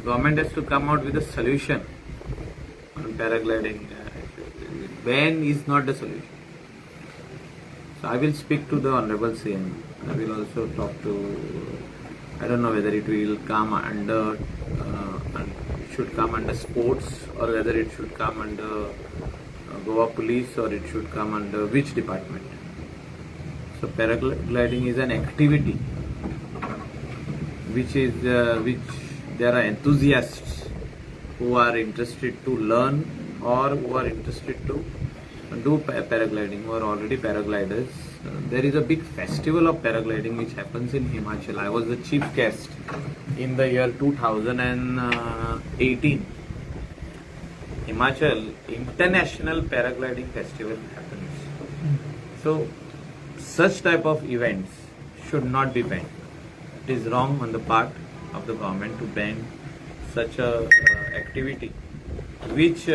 government has to come out with a solution on paragliding. Ban is not the solution. So I will speak to the Honorable CM. I will also talk to, I don't know whether it will come under, should come under sports, or whether it should come under Goa Police, or it should come under which department. So paragliding is an activity which there are enthusiasts who are interested to learn, or who are interested to do paragliding, who are already paragliders. There is a big festival of paragliding which happens in Himachal. I was the chief guest in the year 2018. Himachal International Paragliding Festival happens. So such type of events should not be banned. It is wrong on the part of the government to ban such a activity, which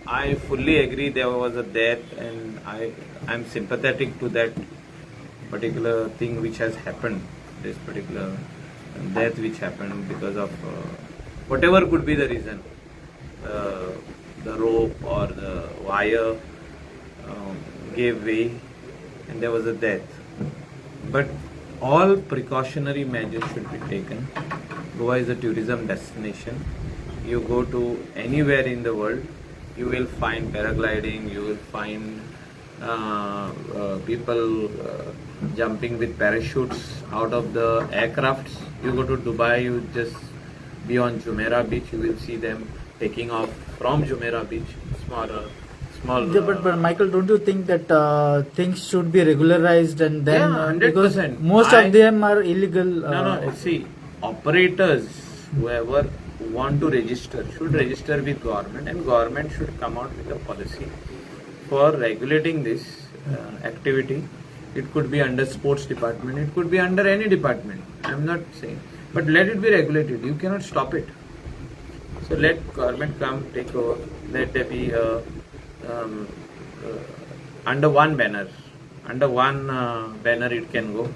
I fully agree there was a death, and I am sympathetic to that particular thing which has happened, this particular death which happened because of whatever could be the reason, the rope or the wire gave way and there was a death. But all precautionary measures should be taken. Goa is a tourism destination. You go to anywhere in the world, you will find paragliding, you will find people jumping with parachutes out of the aircrafts. You go to Dubai, you just be on Jumeirah beach, you will see them taking off from Jumeirah beach, small. But Michael, don't you think that things should be regularized, and then because 100%. most of them are illegal? No. See, operators, whoever want to register, should register with government, and government should come out with a policy for regulating this activity. It could be under sports department, it could be under any department. I am not saying, but let it be regulated. You cannot stop it. So let government come, take over. Let there be under one banner. Under one banner it can go.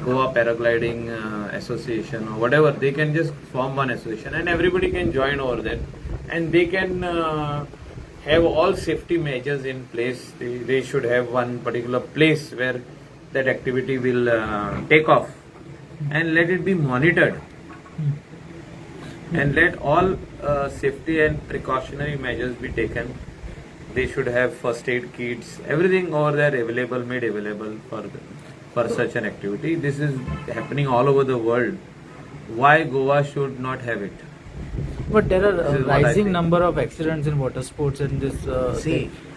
Goa Paragliding Association or whatever. They can just form one association and everybody can join over there. And they can have all safety measures in place. They should have one particular place where that activity will take off. And let it be monitored. And let all safety and precautionary measures be taken. They should have first aid kits, everything over there available, made available for such an activity. This is happening all over the world. Why Goa should not have it? But there are a rising number of accidents in water sports, and this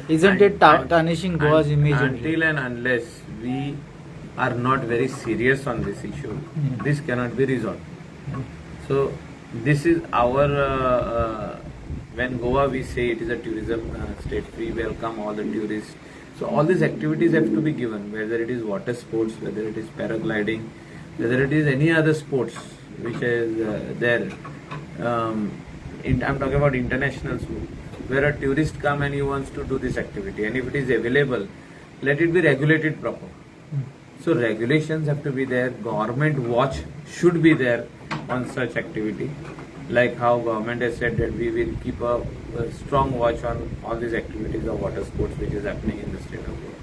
isn't it tarnishing Goa's image? Until and unless we are not very serious on this issue, this cannot be resolved. So this is our when Goa, we say it is a tourism state, we welcome all the tourists. So all these activities have to be given, whether it is water sports, whether it is paragliding, whether it is any other sports which is there. I'm talking about international sports, where a tourist come and he wants to do this activity, and if it is available, let it be regulated proper. So regulations have to be there. Government watch should be there on such activity. Like how government has said that we will keep a strong watch on all these activities of water sports which is happening in the state of Goa.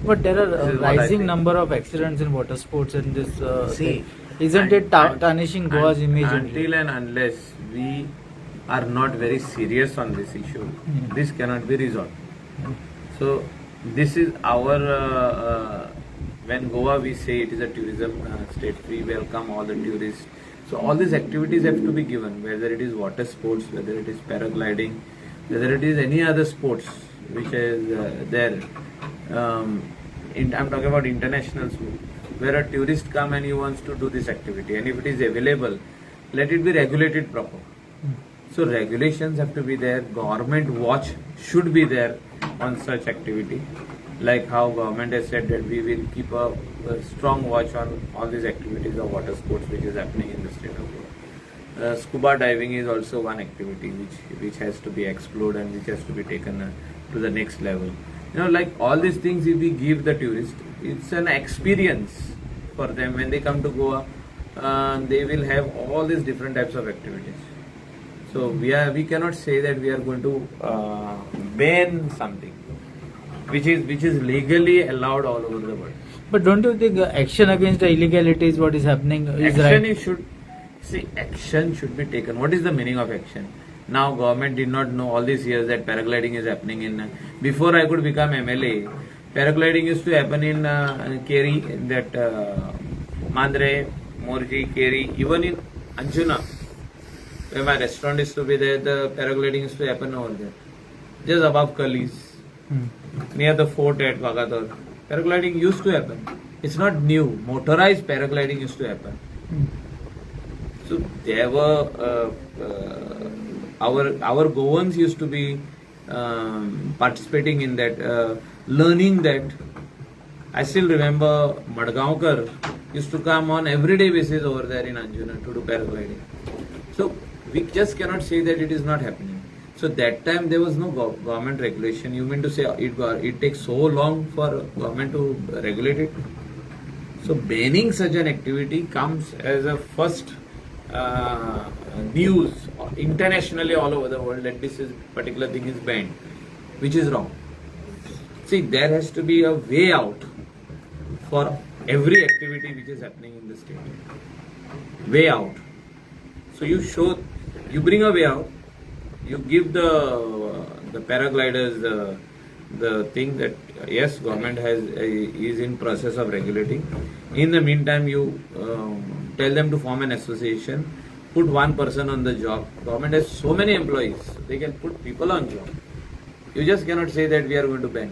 But there are a rising number of accidents in water sports, and this isn't it tarnishing Goa's image? Until and unless we are not very serious on this issue, this cannot be resolved. So this is our when Goa, we say it is a tourism state, we welcome all the tourists. So all these activities have to be given, whether it is water sports, whether it is paragliding, whether it is any other sports which is there. I'm talking about international sports, where a tourist come and he wants to do this activity, and if it is available, let it be regulated proper. So regulations have to be there. Government watch should be there on such activity. Like how government has said that we will keep a strong watch on all these activities of water sports which is happening in the state of Goa. Scuba diving is also one activity which has to be explored and which has to be taken to the next level. Like all these things, if we give the tourist, it's an experience for them when they come to Goa. they will have all these different types of activities. So we cannot say that we are going to ban something which is legally allowed all over the world. But don't you think action against the illegality is what is happening is Action right? action should be taken. What is the meaning of action? Now government did not know all these years that paragliding is happening in. Before I could become MLA, paragliding used to happen in Keri, that Mandre, Morji, Keri, even in Anjuna, where my restaurant used to be there. The paragliding used to happen over there, just above Kalis, near the fort at Vagator. Paragliding used to happen. It's not new. Motorized paragliding used to happen. So there were our Goans used to be participating in that, learning that. I still remember Madgaonkar used to come on everyday basis over there in Anjuna to do paragliding. So we just cannot say that it is not happening. So that time there was no government regulation. You mean to say it takes so long for government to regulate it? So banning such an activity comes as a first news internationally all over the world that this particular thing is banned, which is wrong. See, there has to be a way out for every activity which is happening in the state. Way out. So you bring a way out. You give the paragliders the thing that yes, government is in process of regulating. In the meantime, you tell them to form an association, put one person on the job. Government has so many employees, they can put people on job. You just cannot say that we are going to ban.